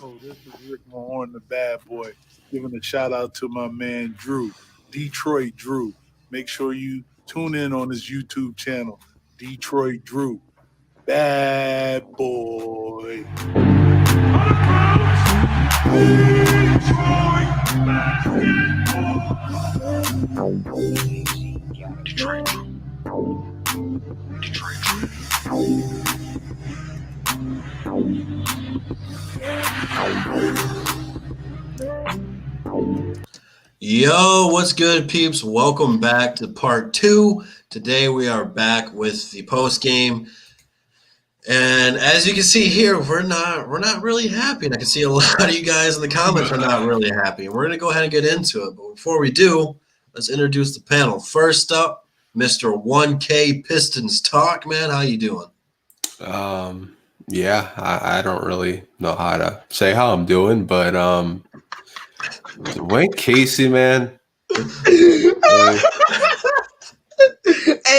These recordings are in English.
Oh, this is Rick Mahorn, the bad boy, giving a shout out to my man Drew, Detroit Drew. Make sure you tune in on his YouTube channel, Detroit Drew. Bad boy. Detroit Drew. Detroit Drew. Yo, what's good, peeps? Welcome back to part 2. Today we are back with the post game, and as you can see here, we're not really happy. And I can see a lot of you guys in the comments are not really happy. We're gonna go ahead and get into it, but before we do, let's introduce the panel. First up, Mr. 1K Pistons Talk, man. How you doing? Yeah, I don't really know how to say how I'm doing, but Wayne Casey, man. Hey,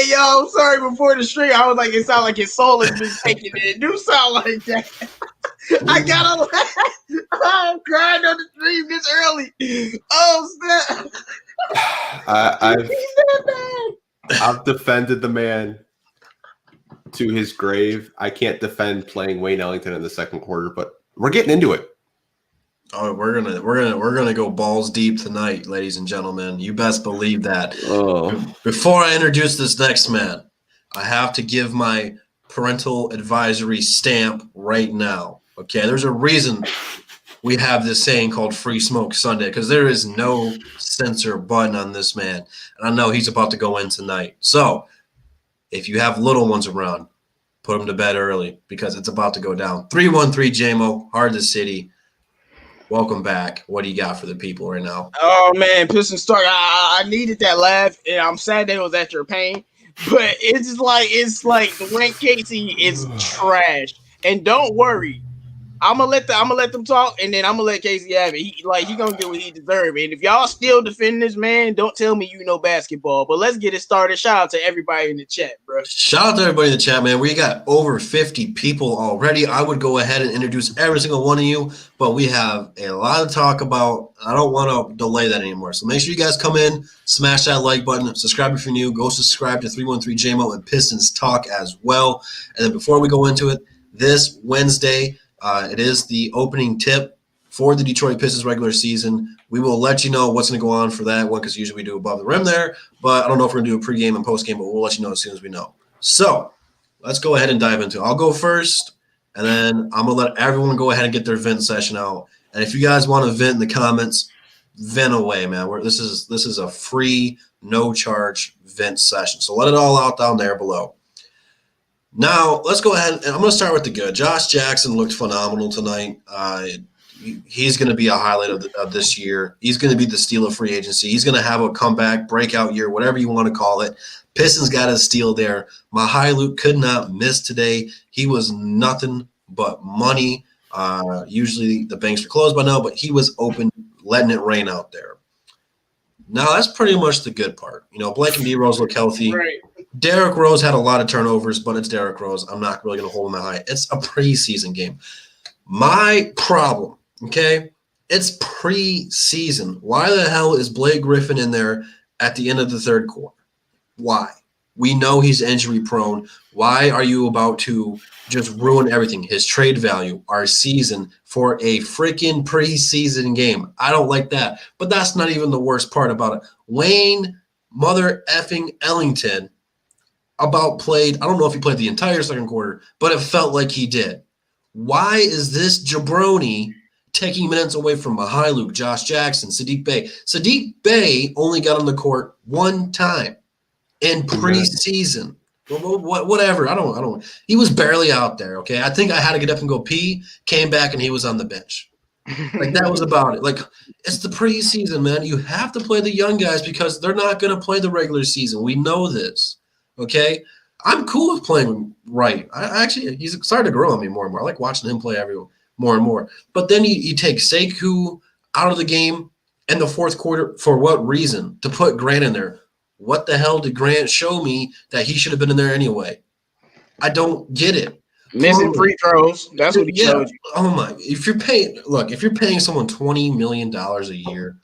yo, I'm sorry. Before the stream, I was like, it sounded like his soul has been taken. It do sound like that. I gotta laugh. I'm crying on the stream this early. Oh, snap. I've defended the man to his grave. I can't defend playing Wayne Ellington in the second quarter, but we're getting into it. Oh, we're gonna go balls deep tonight, ladies and gentlemen. You best believe that. Oh. Before I introduce this next man, I have to give my parental advisory stamp right now. Okay, there's a reason we have this saying called Free Smoke Sunday, because there is no censor button on this man, and I know he's about to go in tonight. So, if you have little ones around, put them to bed early because it's about to go down. 313 JMO, Heart of the City. Welcome back. What do you got for the people right now? Oh, man, Pistons Talk. I needed that laugh, and I'm sad that it was at your pain. But it's like the Wayne Casey is trash. And don't worry, I'm gonna let them talk, and then I'm gonna let Casey have it. He gonna get what he deserves. And if y'all still defend this man, don't tell me you know basketball. But let's get it started. Shout out to everybody in the chat, bro. Shout out to everybody in the chat, man. We got over 50 people already. I would go ahead and introduce every single one of you, but we have a lot to talk about. I don't want to delay that anymore. So make sure you guys come in, smash that like button, subscribe if you're new. Go subscribe to 313 JMO and Pistons Talk as well. And then before we go into it, this Wednesday, it is the opening tip for the Detroit Pistons regular season. We will let you know what's going to go on for that one because usually we do above the rim there. But I don't know if we're going to do a pregame and postgame, but we'll let you know as soon as we know. So let's go ahead and dive into it. I'll go first, and then I'm going to let everyone go ahead and get their vent session out. And if you guys want to vent in the comments, vent away, man. This is a free, no-charge vent session. So let it all out down there below. Now, let's go ahead, and I'm going to start with the good. Josh Jackson looked phenomenal tonight. He's going to be a highlight of this year. He's going to be the steal of free agency. He's going to have a comeback, breakout year, whatever you want to call it. Pistons got a steal there. Luke could not miss today. He was nothing but money. Usually the banks are closed by now, but he was open, letting it rain out there. Now, that's pretty much the good part. You know, Blake and D-Rose look healthy. Right. Derrick Rose had a lot of turnovers, but it's Derrick Rose. I'm not really going to hold him that high. It's a preseason game. My problem, okay, it's preseason. Why the hell is Blake Griffin in there at the end of the third quarter? Why? We know he's injury prone. Why are you about to just ruin everything? His trade value, our season, for a freaking preseason game. I don't like that. But that's not even the worst part about it. Wayne mother effing Ellington played, I don't know if he played the entire second quarter, but it felt like he did. Why is this jabroni taking minutes away from Luke, Josh Jackson, Sadiq Bey? Sadiq Bey only got on the court one time in preseason. Whatever. I don't. He was barely out there, okay? I think I had to get up and go pee, came back, and he was on the bench. Like, that was about it. Like, it's the preseason, man. You have to play the young guys because they're not going to play the regular season. We know this. Okay, I'm cool with playing right. He's started to grow on me more and more. I like watching him play more and more. But then you take Sekou out of the game in the fourth quarter. For what reason? To put Grant in there. What the hell did Grant show me that he should have been in there anyway? I don't get it. Missing free throws. That's what he showed you. Oh my! If you're paying someone $20 million a year,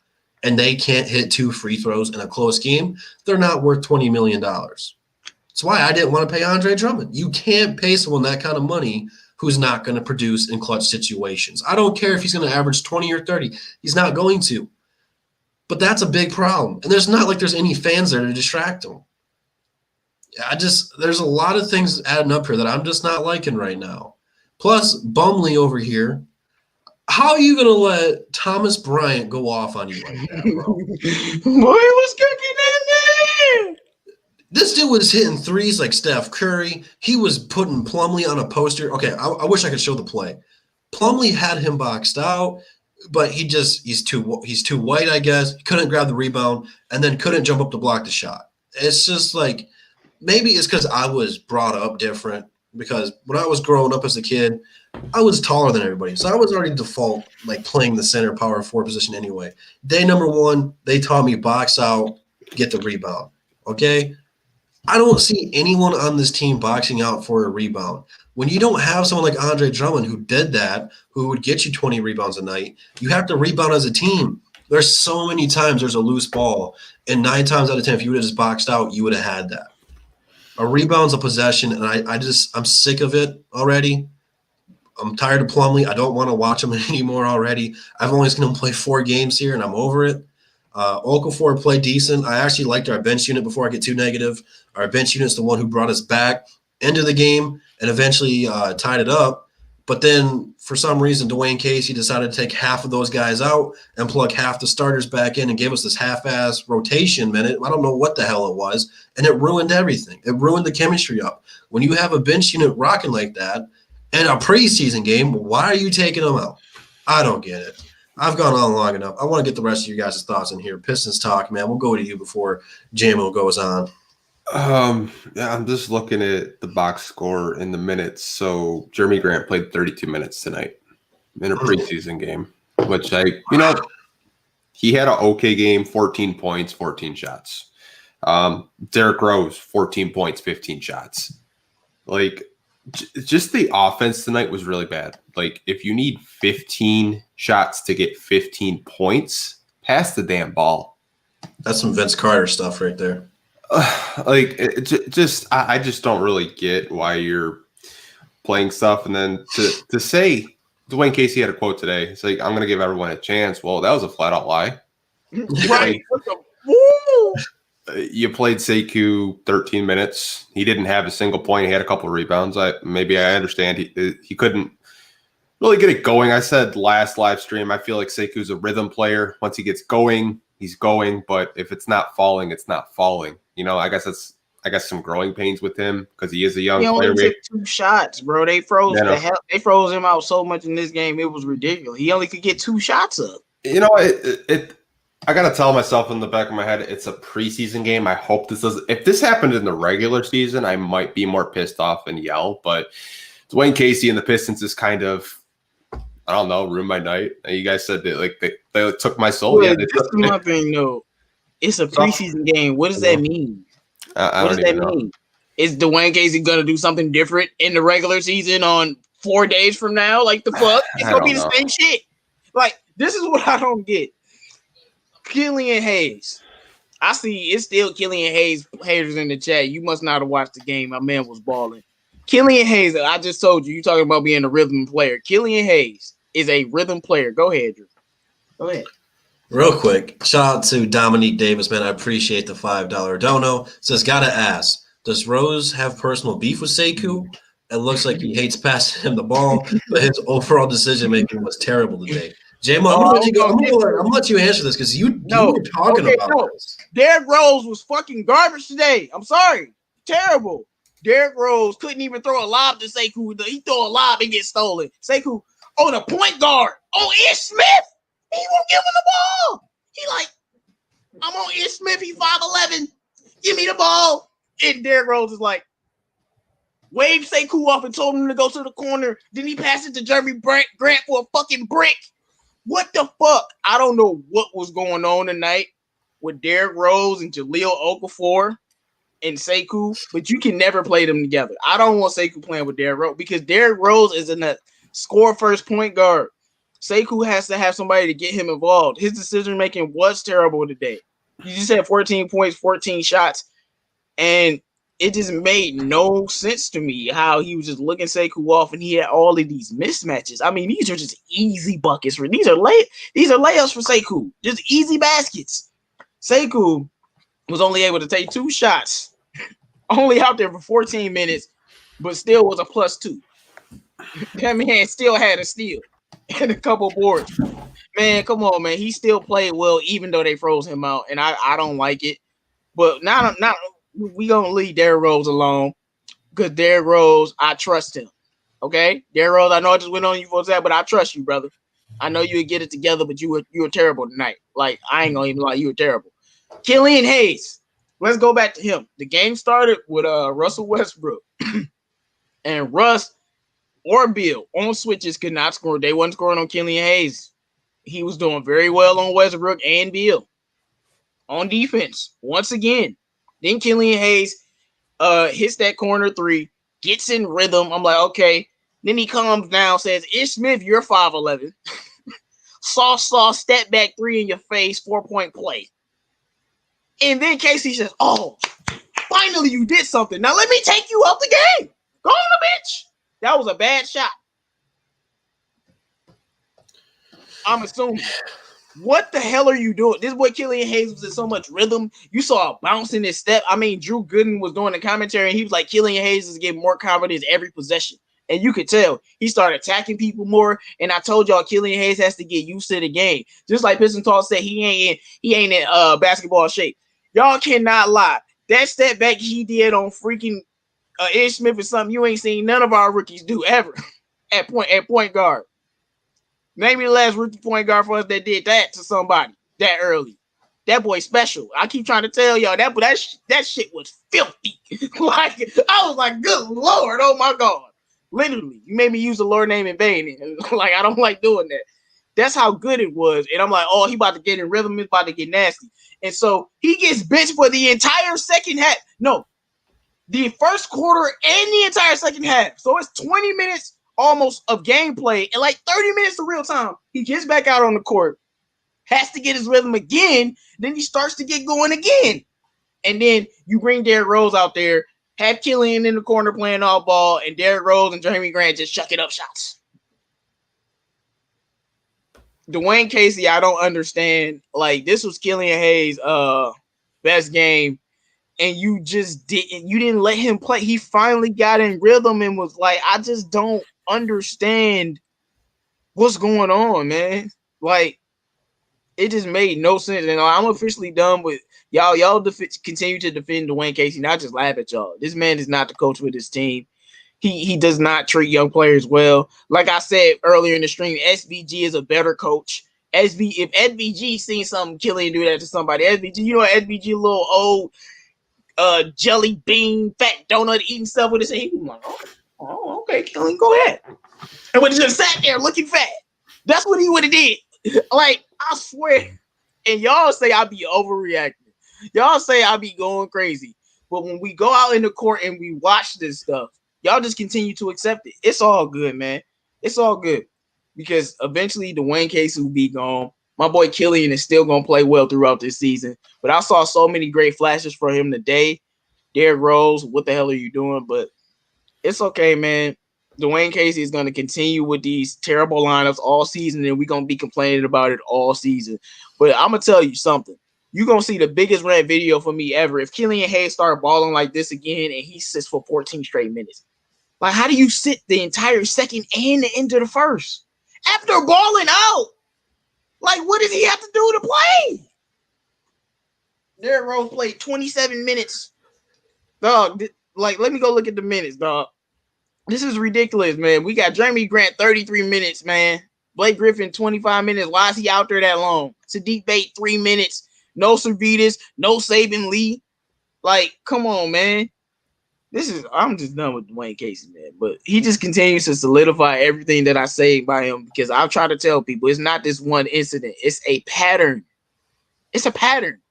and they can't hit 2 free throws in a close game, they're not worth $20 million. That's why I didn't want to pay Andre Drummond. You can't pay someone that kind of money who's not going to produce in clutch situations. I don't care if he's going to average 20 or 30. He's not going to. But that's a big problem. And there's not like there's any fans there to distract him. There's a lot of things adding up here that I'm just not liking right now. Plus, Bumley over here. How are you going to let Thomas Bryant go off on you like that, bro? Boy, was cooking in there. This dude was hitting threes like Steph Curry. He was putting Plumlee on a poster. Okay, I wish I could show the play. Plumlee had him boxed out, but he's too white, I guess. He couldn't grab the rebound and then couldn't jump up to block the shot. It's just like maybe it's because I was brought up different, because when I was growing up as a kid, I was taller than everybody. So I was already default like playing the center power forward position anyway. Day number 1, they taught me box out, get the rebound. Okay? I don't see anyone on this team boxing out for a rebound. When you don't have someone like Andre Drummond who did that, who would get you 20 rebounds a night, you have to rebound as a team. There's so many times there's a loose ball, and 9 times out of 10, if you would have just boxed out, you would have had that. A rebound's a possession, and I'm sick of it already. I'm tired of Plumlee. I don't want to watch him anymore already. I've only seen him play 4 games here, and I'm over it. Okafor played decent. I actually liked our bench unit before I get too negative. Our bench unit is the one who brought us back into the game and eventually tied it up. But then for some reason, Dwayne Casey decided to take half of those guys out and plug half the starters back in and give us this half-ass rotation minute. I don't know what the hell it was. And it ruined everything. It ruined the chemistry up. When you have a bench unit rocking like that in a preseason game, why are you taking them out? I don't get it. I've gone on long enough. I want to get the rest of you guys' thoughts in here. Pistons talk, man. We'll go to you before JMO goes on. Yeah, I'm just looking at the box score in the minutes. So Jeremy Grant played 32 minutes tonight in a preseason game, which he had an okay game, 14 points, 14 shots. Derrick Rose, 14 points, 15 shots. Like, just the offense tonight was really bad. Like, if you need 15 shots to get 15 points, pass the damn ball. That's some Vince Carter stuff right there. I just don't really get why you're playing stuff. And then to say Dwayne Casey had a quote today. It's like, I'm going to give everyone a chance. Well, that was a flat out lie. Right. You played Sekou 13 minutes. He didn't have a single point. He had a couple of rebounds. I understand he couldn't really get it going. I said last live stream, I feel like Sekou's a rhythm player. Once he gets going, he's going. But if it's not falling, it's not falling. I guess some growing pains with him because he is a young player. He only took 2 shots, bro. They froze They froze him out so much in this game. It was ridiculous. He only could get 2 shots up. I got to tell myself in the back of my head, it's a preseason game. I hope this doesn't. If this happened in the regular season, I might be more pissed off and yell. But Dwayne Casey and the Pistons is kind of, I don't know, ruined my night. You guys said that they took my soul. Well, this is my thing, though. It's a preseason game. What does that mean? What does that mean? Is Dwayne Casey going to do something different in the regular season on 4 days from now? Like, the fuck? It's going to be the same shit. Like, this is what I don't get. Killian Hayes. I see it's still Killian Hayes haters in the chat. You must not have watched the game. My man was balling. Killian Hayes, I just told you talking about being a rhythm player. Killian Hayes is a rhythm player. Go ahead, Drew. Go ahead. Real quick, shout out to Dominique Davis, man. I appreciate the $5 dono. Says, gotta ask, does Rose have personal beef with Sekou? It looks like he hates passing him the ball, but his overall decision making was terrible today. J-Mo, I'm gonna let you answer this because you were talking about this. Derrick Rose was fucking garbage today. I'm sorry. Terrible. Derrick Rose couldn't even throw a lob to Sekou. He throw a lob and get stolen. Sekou on a point guard on Ish Smith. He won't give him the ball. He like, I'm on Ish Smith. He 5'11". Give me the ball. And Derrick Rose is like, waved Sekou off and told him to go to the corner. Then he passed it to Jeremy Grant for a fucking brick. What the fuck? I don't know what was going on tonight with Derrick Rose and Jahlil Okafor and Sekou, but you can never play them together. I don't want Sekou playing with Derrick Rose because Derrick Rose is in a score first point guard. Sekou has to have somebody to get him involved. His decision making was terrible today. He just had 14 points, 14 shots, and it just made no sense to me how he was just looking Sekou off, and he had all of these mismatches. I mean, these are just easy buckets for these are layups for Sekou, just easy baskets. Sekou was only able to take 2 shots, only out there for 14 minutes, but still was a +2. That man still had a steal and a couple boards. Man, come on, man. He still played well, even though they froze him out, and I don't like it. But now we gonna leave Derrick Rose alone because Derrick Rose, I trust him. Okay, Derrick Rose, I know I just went on you for that, but I trust you, brother. I know you would get it together, but you were terrible tonight. Like, I ain't gonna even lie, you were terrible. Killian Hayes, let's go back to him. The game started with Russell Westbrook, and Russ or Bill on switches could not score. They wasn't scoring on Killian Hayes. He was doing very well on Westbrook and Bill on defense once again. Then Killian Hayes hits that corner 3, gets in rhythm. I'm like, okay. Then he comes down, says, Ish Smith, you're 5'11". Saw step back 3 in your face, 4-point play. And then Casey says, oh, finally you did something. Now let me take you out the game. Go on the bench. That was a bad shot. I'm assuming. What the hell are you doing? This boy Killian Hayes was in so much rhythm. You saw a bounce in his step. I mean, Drew Gooden was doing the commentary, and he was like, Killian Hayes is getting more confidence every possession. And you could tell he started attacking people more. And I told y'all, Killian Hayes has to get used to the game. Just like Pistons Talk said, he ain't in basketball shape. Y'all cannot lie. That step back he did on freaking Ish Smith is something you ain't seen none of our rookies do ever at point guard. Name me the last rookie point guard for us that did that to somebody that early. That boy special. I keep trying to tell y'all that shit was filthy. Like, I was like, good Lord, oh my God. Literally, you made me use the Lord name in vain. Like, I don't like doing that. That's how good it was. And I'm like, oh, he about to get in rhythm. It's about to get nasty. And so he gets benched for the entire second half. No, the first quarter and the entire second half. So it's 20 minutes almost of gameplay and like 30 minutes of real time. He gets back out on the court, has to get his rhythm again. Then he starts to get going again. And then you bring Derrick Rose out there, have Killian in the corner playing all ball, and Derrick Rose and Jeremy Grant just chucking up shots. Dwayne Casey, I don't understand. Like, this was Killian Hayes' best game, and you didn't let him play. He finally got in rhythm and was like, I just don't understand what's going on, man. Like, it just made no sense. And I'm officially done with y'all. Y'all continue to defend Dwayne Casey, not just laugh at y'all. This man is not the coach with his team. He does not treat young players well. Like I said earlier in the stream, SVG is a better coach. If SVG seen something Killian do that to somebody, SVG, you know what SVG, little old jelly bean, fat donut eating stuff with his hand. He was like, oh, okay, Killian, go ahead. And when he just sat there looking fat, that's what he would have did. Like, I swear. And y'all say I be overreacting. Y'all say I be going crazy. But when we go out in the court and we watch this stuff, y'all just continue to accept it. It's all good, man. It's all good. Because eventually Dwayne Casey will be gone. My boy Killian is still going to play well throughout this season. But I saw so many great flashes for him today. Derrick Rose, what the hell are you doing? But it's okay, man. Dwayne Casey is going to continue with these terrible lineups all season, and we're going to be complaining about it all season. But I'm going to tell you something. You're going to see the biggest rant video for me ever. If Killian Hayes started balling like this again and he sits for 14 straight minutes. Like, how do you sit the entire second and the end of the first? After balling out, like, what does he have to do to play? Derrick Rose played 27 minutes. Dog, like, let me go look at the minutes, dog. This is ridiculous, man. We got Jeremy Grant 33 minutes, man. Blake Griffin 25 minutes. Why is he out there that long? Sadiq Bate 3 minutes. No Servetus, no Saban Lee. Like, come on, man. I'm just done with Dwayne Casey, man. But he just continues to solidify everything that I say by him, because I've tried to tell people it's not this one incident. It's a pattern. It's a pattern.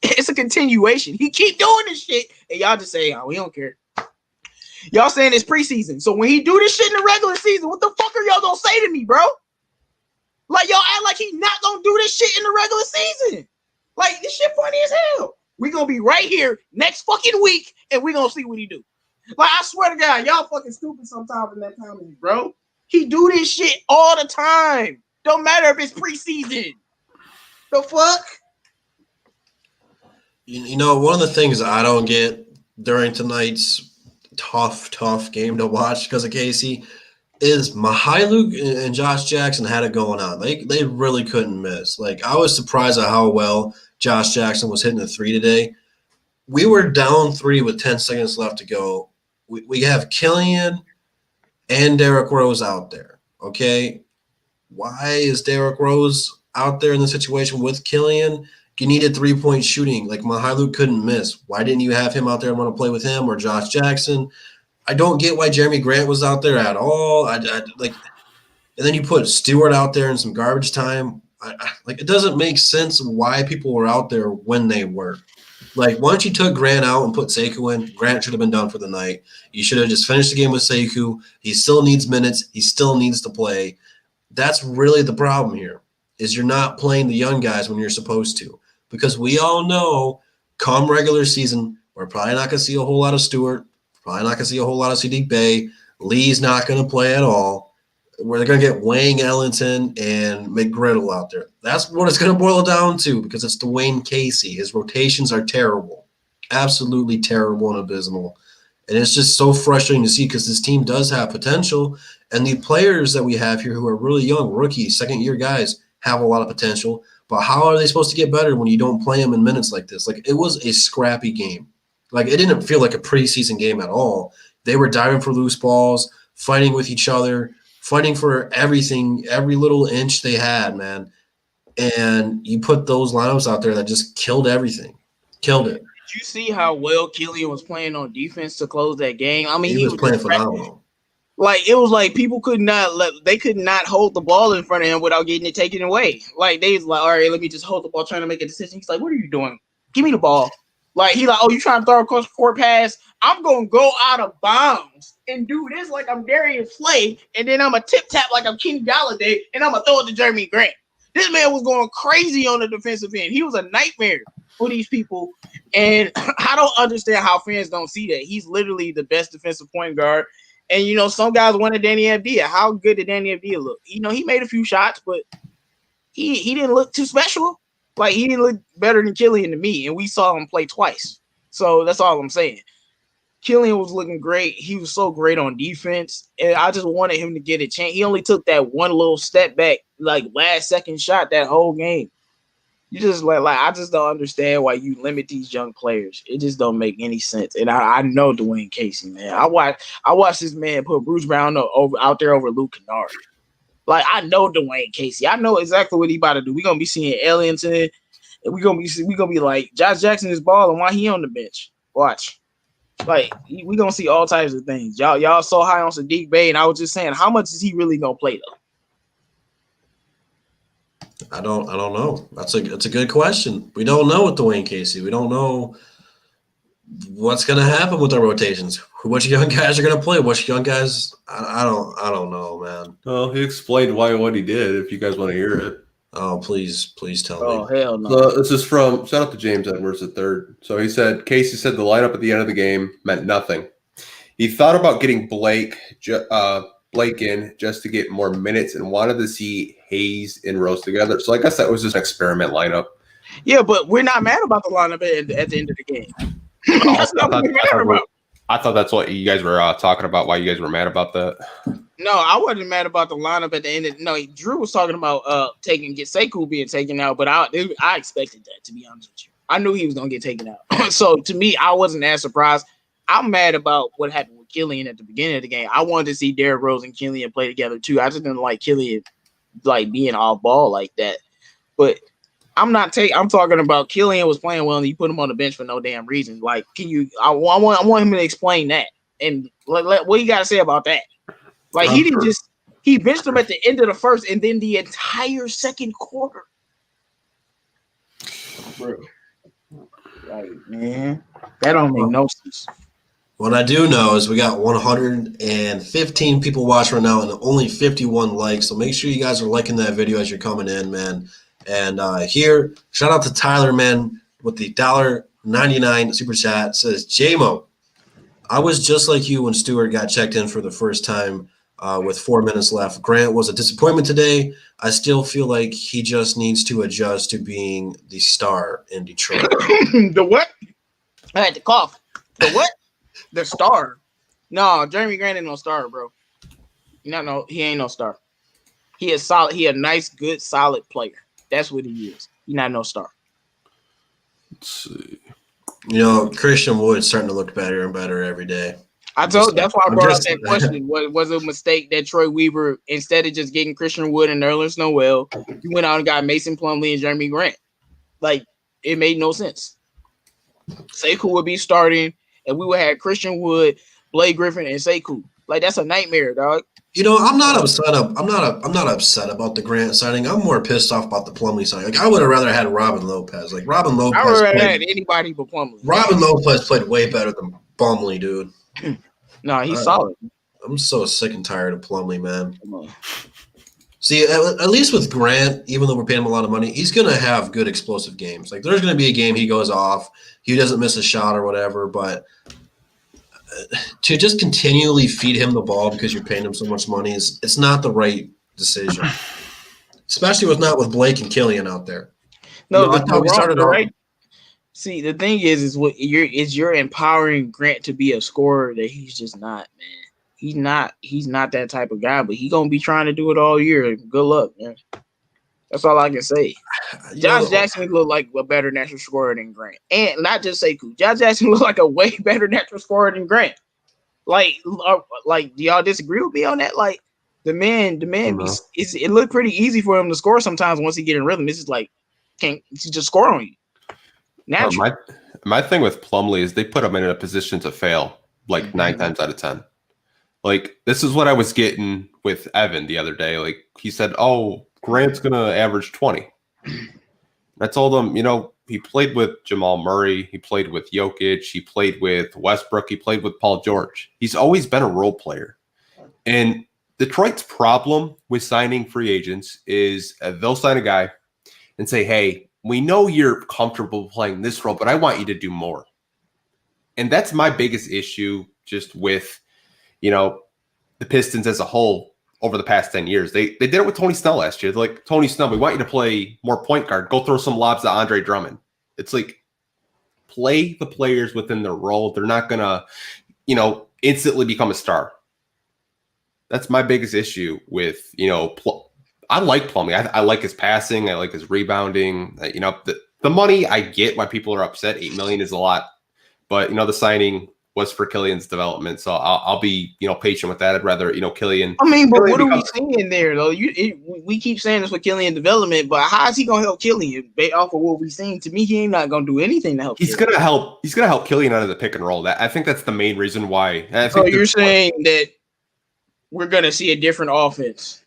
It's a continuation. He keep doing this shit, and y'all just say, "Oh, we don't care." Y'all saying it's preseason, so when he do this shit in the regular season, what the fuck are y'all gonna say to me, bro? Like y'all act like he's not gonna do this shit in the regular season. Like this shit funny as hell. We gonna be right here next fucking week, and we gonna see what he do. Like I swear to God, y'all fucking stupid sometimes in that comment, bro. He do this shit all the time. Don't matter if it's preseason. The fuck? You know, one of the things I don't get during tonight's tough game to watch because of Casey is Mihailuk and Josh Jackson had it going on. They really couldn't miss. Like I was surprised at how well Josh Jackson was hitting the three today. We were down 3 with 10 seconds left to go. We have Killian and Derrick Rose out there. Okay, why is Derrick Rose out there in the situation with Killian? You needed 3-point shooting. Like Mihailuk couldn't miss. Why didn't you have him out there and want to play with him or Josh Jackson? I don't get why Jeremy Grant was out there at all. I like, and then you put Stewart out there in some garbage time. Like it doesn't make sense why people were out there when they were. Like once you took Grant out and put Sekou in, Grant should have been done for the night. You should have just finished the game with Sekou. He still needs minutes. He still needs to play. That's really the problem here. Is you're not playing the young guys when you're supposed to. Because we all know, come regular season, we're probably not going to see a whole lot of Stewart. Probably not going to see a whole lot of Sadiq Bey. Lee's not going to play at all. We're going to get Wayne Ellington and McGriddle out there. That's what it's going to boil down to because it's Dwayne Casey. His rotations are terrible. Absolutely terrible and abysmal. And it's just so frustrating to see because this team does have potential. And the players that we have here who are really young, rookies, second-year guys, have a lot of potential. But how are they supposed to get better when you don't play them in minutes like this? Like, it was a scrappy game. Like, it didn't feel like a preseason game at all. They were diving for loose balls, fighting with each other, fighting for everything, every little inch they had, man. And you put those lineups out there that just killed everything. Killed it. Did you see how well Killian was playing on defense to close that game? I mean, He was playing phenomenal. Like it was like people could not hold the ball in front of him without getting it taken away. Like they was like, all right, let me just hold the ball, trying to make a decision. He's like, what are you doing? Give me the ball. Like he like, oh, you trying to throw across the court pass? I'm gonna go out of bounds and do this like I'm Darius Slay, and then I'm a tip tap like I'm Kenny Galladay, and I'm gonna throw it to Jeremy Grant. This man was going crazy on the defensive end. He was a nightmare for these people, and I don't understand how fans don't see that. He's literally the best defensive point guard. And, you know, some guys wanted Danny Avdija. How good did Danny Avdija look? You know, he made a few shots, but he didn't look too special. Like, he didn't look better than Killian to me, and we saw him play twice. So that's all I'm saying. Killian was looking great. He was so great on defense, and I just wanted him to get a chance. He only took that one little step back, like, last-second shot that whole game. You just like I just don't understand why you limit these young players. It just don't make any sense. And I know Dwayne Casey, man. I watched this man put Bruce Brown out there over Luke Kennard. Like I know Dwayne Casey. I know exactly what he about to do. We're gonna be seeing Ellington, and we're gonna be like Josh Jackson is balling. Why he on the bench? Watch. Like we gonna see all types of things. Y'all so high on Sadiq Bey, and I was just saying, how much is he really gonna play though? I don't know. It's a good question. We don't know with Dwayne Casey. We don't know what's going to happen with our rotations. Which young guys are going to play? Which young guys? I don't know, man. Well, he explained what he did. If you guys want to hear it. Oh, please tell me. Oh hell no. So this is from shout out to James Edwards III. So he said Casey said the lineup at the end of the game meant nothing. He thought about getting Blake in just to get more minutes and wanted to see Hayes and Rose together. So I guess that was just an experiment lineup. Yeah, but we're not mad about the lineup at the end of the game. That's not what we're mad about. I thought that's what you guys were talking about, why you guys were mad about that. No, I wasn't mad about the lineup at the end. Drew was talking about get Sekou being taken out, but I expected that, to be honest with you. I knew he was going to get taken out. So to me, I wasn't as surprised. I'm mad about what happened with Killian at the beginning of the game. I wanted to see Derrick Rose and Killian play together too. I just didn't like Killian like being off ball like that. But I'm talking about Killian was playing well and you put him on the bench for no damn reason. Like, I want him to explain that. And what you got to say about that? Like, he benched him at the end of the first and then the entire second quarter. Bro. Like, man, that don't make no sense. What I do know is we got 115 people watching right now and only 51 likes. So make sure you guys are liking that video as you're coming in, man. And here, shout out to Tyler, man, with the $1.99 super chat. Says, JMO, I was just like you when Stewart got checked in for the first time with 4 minutes left. Grant was a disappointment today. I still feel like he just needs to adjust to being the star in Detroit. The what? I had to cough. The what? The star. No, Jeremy Grant ain't no star, bro. No, he ain't no star. He is solid. He a nice, good, solid player. That's what he is. He not no star. Let's see. You know, Christian Wood's starting to look better and better every day. That's why I brought up that question. Was it a mistake that Troy Weaver, instead of just getting Christian Wood and Nerlens Noel, he went out and got Mason Plumlee and Jeremy Grant? Like, it made no sense. Sekou would be starting, and we would have Christian Wood, Blake Griffin, and Sekou. Like, that's a nightmare, dog. You know, I'm not upset. I'm not upset about the Grant signing. I'm more pissed off about the Plumlee signing. Like, I would have rather had Robin Lopez. Like, Robin Lopez. I would have rather had anybody but Plumlee. Robin Lopez played way better than Plumlee, dude. No, he's solid. I'm so sick and tired of Plumlee, man. See, at least with Grant, even though we're paying him a lot of money, he's going to have good explosive games. Like, there's going to be a game he goes off, he doesn't miss a shot or whatever, but to just continually feed him the ball because you're paying him so much money it's not the right decision, especially with Blake and Killian out there. No, I thought we started right. See, the thing is what you're empowering Grant to be a scorer that he's just not, man. He's not that type of guy, but he's gonna be trying to do it all year. Good luck, man. That's all I can say. Josh Jackson looked like a better natural scorer than Grant. And not just Sekou. Josh Jackson looked like a way better natural scorer than Grant. Like, do y'all disagree with me on that? Like, the man, it looked pretty easy for him to score sometimes once he get in rhythm. It's just like, can't just score on you. Natural. My thing with Plumlee is they put him in a position to fail like 9 times out of 10. Like, this is what I was getting with Evan the other day. Like, he said, oh, Grant's going to average 20. I told him, you know, he played with Jamal Murray. He played with Jokic. He played with Westbrook. He played with Paul George. He's always been a role player. And Detroit's problem with signing free agents is they'll sign a guy and say, hey, we know you're comfortable playing this role, but I want you to do more. And that's my biggest issue just with, you know, the Pistons as a whole over the past 10 years. They did it with Tony Snell last year. They're like, Tony Snell, we want you to play more point guard. Go throw some lobs to Andre Drummond. It's like, play the players within their role. They're not going to, you know, instantly become a star. That's my biggest issue with, you know, I like Plumlee. I like his passing. I like his rebounding. You know, the money, I get why people are upset. $8 million is a lot. But, you know, the signing was for Killian's development. So I'll be, you know, patient with that. I'd rather, you know, Killian. I mean, but what are we seeing there, though? We keep saying this with Killian development, but how is he going to help Killian based off of what we've seen? To me, he ain't not going to do anything to help He's going to help. He's going to help Killian out of the pick and roll. I think that's the main reason why. So you're saying that we're going to see a different offense?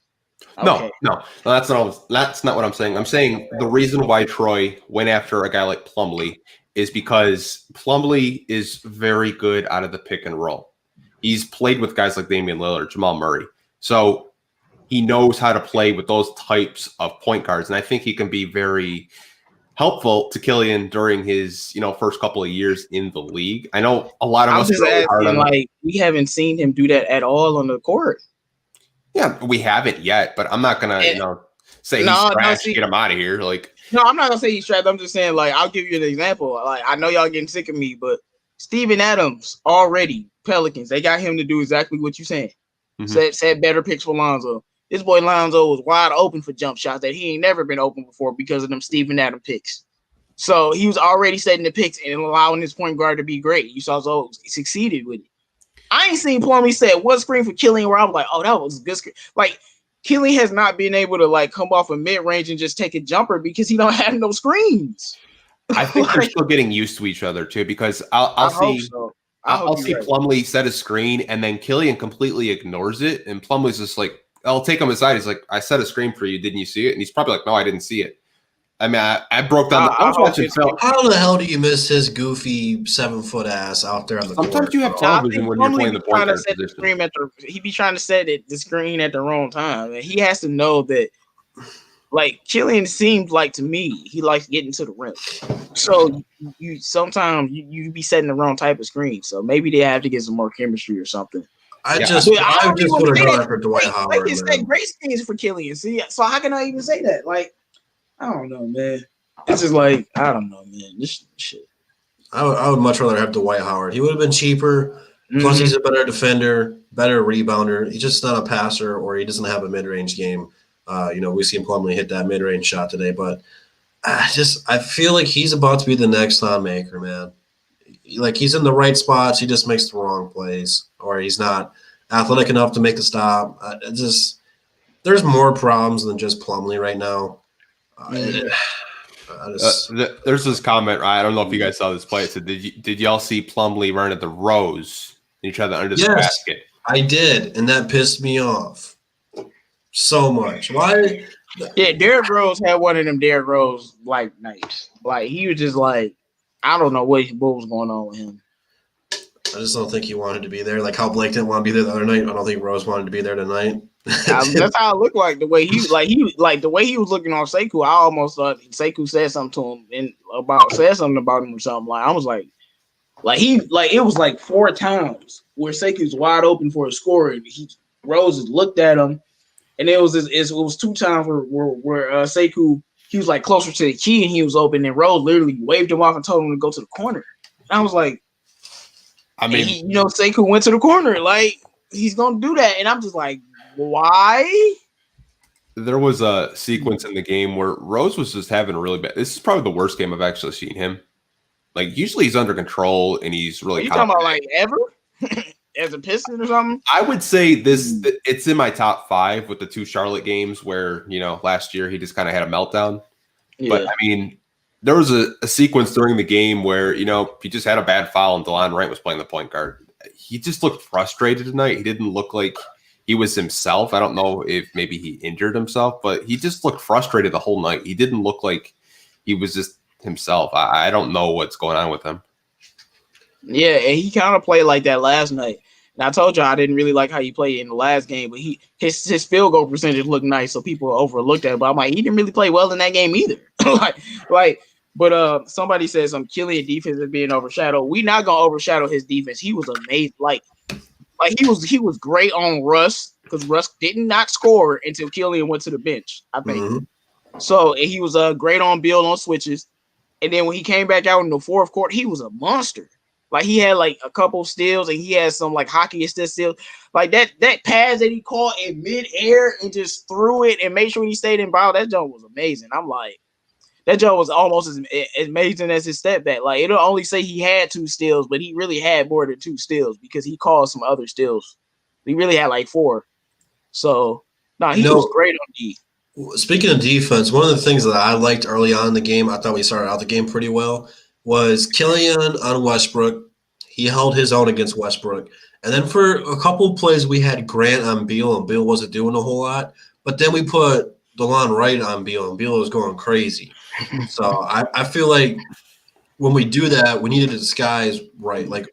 Okay. No, that's not what I'm saying. I'm saying the reason why Troy went after a guy like Plumlee is because Plumlee is very good out of the pick and roll. He's played with guys like Damian Lillard, Jamal Murray. So he knows how to play with those types of point guards. And I think he can be very helpful to Killian during his, you know, first couple of years in the league. I know a lot of us really asking, like, we haven't seen him do that at all on the court. Yeah, we haven't yet, but I'm not gonna, you know, say he's trash, get him out of here. Like, no, I'm not gonna say he's trash. I'm just saying, like, I'll give you an example. Like, I know y'all getting sick of me, but Steven Adams already Pelicans, they got him to do exactly what you're saying. Set better picks for Lonzo. This boy Lonzo was wide open for jump shots that he ain't never been open before because of them Steven Adams picks. So he was already setting the picks and allowing his point guard to be great. You saw Zoe succeeded with it. I ain't seen Plumlee say one screen for Killian where I was like, oh, that was a good screen. Like, Killian has not been able to, like, come off a mid-range and just take a jumper because he don't have no screens. I think they're still getting used to each other, too, because I'll see Plumlee set a screen, and then Killian completely ignores it, and Plumlee's just like, I'll take him aside. He's like, I set a screen for you. Didn't you see it? And he's probably like, no, I didn't see it. I mean, I broke down. I was I watching hope film. How the hell do you miss his goofy 7-foot ass out there on the Sometimes court? you have I television think when you're Plumlee playing be the point trying to guard set the position. screen he be trying to set the screen at the wrong time, and he has to know that. Like Killian seems like to me, he likes getting to the rim. So you sometimes you be setting the wrong type of screen. So maybe they have to get some more chemistry or something. I Yeah, just But I don't would even have say gone that. after Dwight Like Howard, they set man. great screens for Killian. See, so how can I even say that? Like, I don't know, man. It's just like I don't know, man. This shit. I would much rather have Dwight Howard. He would have been cheaper. Plus, he's a better defender, better rebounder. He's just not a passer, or he doesn't have a mid-range game. We seen Plumlee hit that mid-range shot today, but I feel like he's about to be the next Thon Maker, man. Like he's in the right spots, he just makes the wrong plays, or he's not athletic enough to make the stop. There's more problems than just Plumlee right now. There's this comment. I don't know if you guys saw this play. It said, "Did y'all see Plumlee run at the Rose? And he tried to under the basket." I did, and that pissed me off so much. Why? Yeah, Derrick Rose had one of them Derrick Rose like nights. Like he was just like, I don't know what was going on with him. I just don't think he wanted to be there. Like how Blake didn't want to be there the other night. I don't think Rose wanted to be there tonight. That's how it looked like the way the way he was looking on Sekou. I almost thought Sekou said something to him said something about him or something. Like I was like it was like 4 times where Sekou's wide open for a score and Rose just looked at him, and it was 2 times where Sekou, he was like closer to the key and he was open, and Rose literally waved him off and told him to go to the corner. And I was like, I mean, Sekou went to the corner, like he's gonna do that, and I'm just like, why? There was a sequence in the game where Rose was just having a really bad. This is probably the worst game I've actually seen him. Like usually he's under control and he's really. Are you talking about like ever as a Piston or something? I would say it's in my top 5 with the 2 Charlotte games where last year he just kind of had a meltdown. Yeah. But I mean, there was a sequence during the game where he just had a bad foul and DeLon Wright was playing the point guard. He just looked frustrated tonight. He didn't look like he was himself. I don't know if maybe he injured himself, but he just looked frustrated the whole night. He didn't look like he was just himself. I don't know what's going on with him. Yeah, and he kind of played like that last night. And I told you I didn't really like how he played in the last game, but his field goal percentage looked nice, so people overlooked that. But I'm like, he didn't really play well in that game either. But somebody said some Killian defense is being overshadowed. We not gonna overshadow his defense. He was amazing. Like he was great on Russ because Russ did not score until Killian went to the bench, I think. Mm-hmm. So he was great on Bill on switches. And then when he came back out in the fourth quarter, he was a monster. Like he had like a couple steals and he had some like hockey assist steals. Like that pass that he caught in midair and just threw it and made sure he stayed in bounds. That jump was amazing. I'm like, that jump was almost as amazing as his step back. Like it'll only say he had 2 steals, but he really had more than 2 steals because he caused some other steals. He really had like 4. So he was great on D. Speaking of defense, one of the things that I liked early on in the game, I thought we started out the game pretty well, was Killian on Westbrook. He held his own against Westbrook. And then for a couple of plays, we had Grant on Beal, and Beal wasn't doing a whole lot. But then we put DeLon Wright on Beal, and Beal was going crazy. So I feel like when we do that, we need to disguise Wright. Like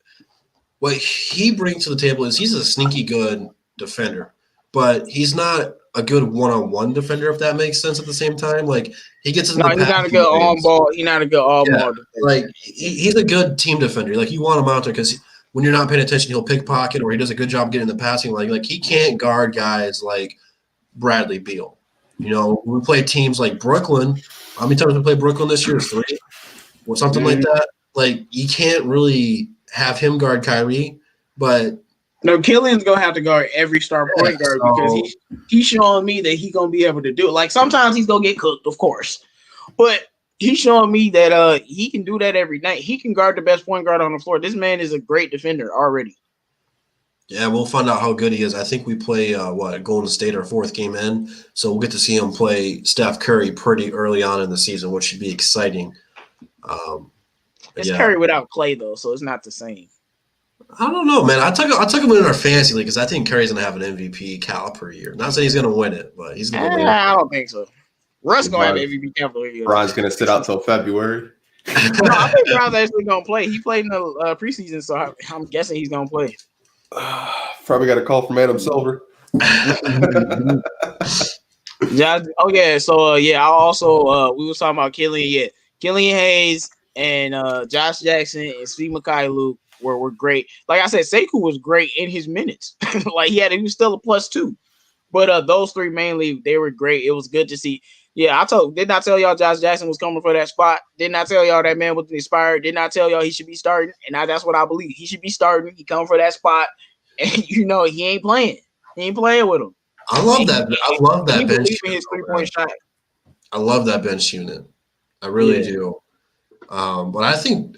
what he brings to the table is he's a sneaky good defender, but he's not a good one-on-one defender, if that makes sense. At the same time, like he gets in the he's not a good on ball. He's not a good all ball defender. Like he's a good team defender. Like you want him out there because when you're not paying attention, he'll pickpocket, or he does a good job getting the passing. Like he can't guard guys like Bradley Beal. When we play teams like Brooklyn. How many times we played Brooklyn this year? 3 or something like that. Like you can't really have him guard Kyrie, but. No, Killian's gonna have to guard every star point guard because he's showing me that he's gonna be able to do it. Like sometimes he's gonna get cooked, of course, but he's showing me that he can do that every night. He can guard the best point guard on the floor. This man is a great defender already. Yeah, we'll find out how good he is. I think we play Golden State our 4th game in, so we'll get to see him play Steph Curry pretty early on in the season, which should be exciting. It's Curry without Clay though, so it's not the same. I don't know, man. I took him in our fantasy league because I think Curry's gonna have an MVP caliber year. Not saying he's gonna win it, but he's gonna win it. I don't think so. Russ gonna have Bron- MVP candidate. Bron's gonna sit out till February. No, I think Brown's actually gonna play. He played in the preseason, so I'm guessing he's gonna play. Probably got a call from Adam Silver. Yeah. Oh yeah. So I also we was talking about Killian. Yeah, Killian Hayes and Josh Jackson and Steve Luke were great. Like I said, Sekou was great in his minutes. Like he was still a +2. But those three mainly, they were great. It was good to see. Yeah, didn't I tell y'all Josh Jackson was coming for that spot? Didn't I tell y'all that man was inspired? Didn't I tell y'all he should be starting? And that's what I believe. He should be starting. He coming for that spot. And he ain't playing. He ain't playing with him. I love that. I love that He bench. believe in his 3-point shot. I love that bench unit. I really do. But I think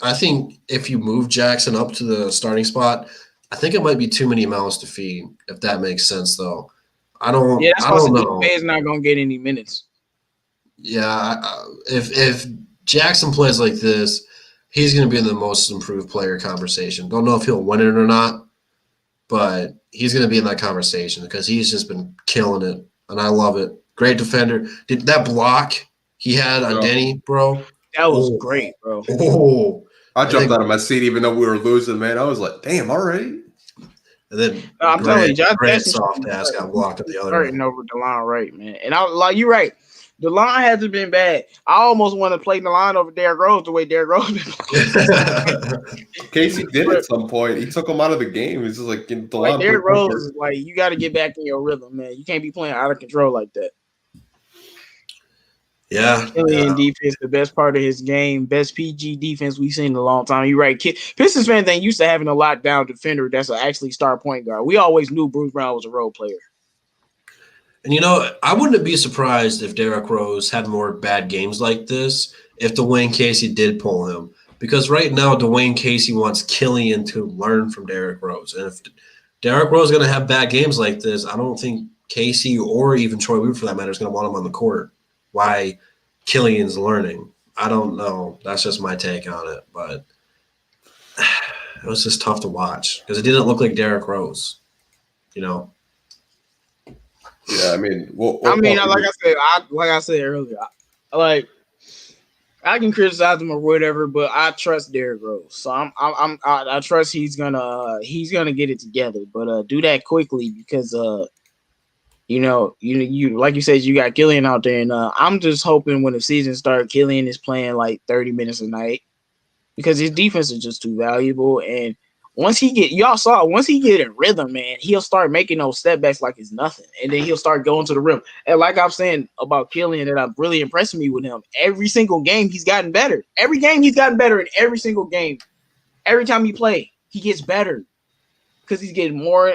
if you move Jackson up to the starting spot, I think it might be too many mouths to feed. If that makes sense, though. I don't know. Hayes not gonna get any minutes. Yeah, if Jackson plays like this, he's going to be in the most improved player conversation. Don't know if he'll win it or not, but he's going to be in that conversation because he's just been killing it, and I love it. Great defender. Did that block he had on Denny, bro? That was great, bro. Oh, I jumped out of my seat even though we were losing, man. I was like, damn, all right. And then I'm telling you, Josh Grant Jackson soft ass got blocked at the other starting over DeLon Wright, man. And I was like, you're right. DeLon hasn't been bad. I almost want to play DeLon over Derrick Rose the way Derrick Rose been playing. Casey did at some point. He took him out of the game. He's just like, DeLon, Derrick Rose is like, you got to get back in your rhythm, man. You can't be playing out of control like that. Yeah. Killian defense, the best part of his game, best PG defense we've seen in a long time. You're right. Pistons fans ain't used to having a lockdown defender that's actually star point guard. We always knew Bruce Brown was a role player. And, I wouldn't be surprised if Derrick Rose had more bad games like this if Dwayne Casey did pull him. Because right now, Dwayne Casey wants Killian to learn from Derrick Rose. And if Derrick Rose is going to have bad games like this, I don't think Casey or even Troy Weaver, for that matter, is going to want him on the court. Why Killian's learning. I don't know. That's just my take on it. But it was just tough to watch because it didn't look like Derrick Rose, Yeah, I mean, like I said earlier, I can criticize him or whatever, but I trust Derrick Rose, so I trust he's gonna get it together, but do that quickly because you like you said, you got Killian out there, and I'm just hoping when the season starts, Killian is playing like 30 minutes a night because his defense is just too valuable. And once he get in rhythm, man, he'll start making those step backs like it's nothing, and then he'll start going to the rim. And like I'm saying about Killian, that I'm really impressing me with him. Every single game, he's gotten better. Every game, he's gotten better in every single game. Every time he play, he gets better. Because he's getting more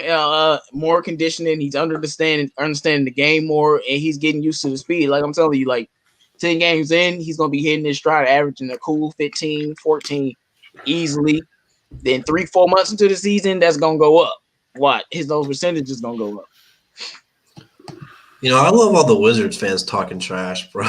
conditioning, he's understanding the game more, and he's getting used to the speed. Like I'm telling you, like 10 games in, he's gonna be hitting his stride, averaging a cool 15, 14 easily. Then 3-4 months into the season, that's gonna go up. Those percentages gonna go up. I love all the Wizards fans talking trash, bro.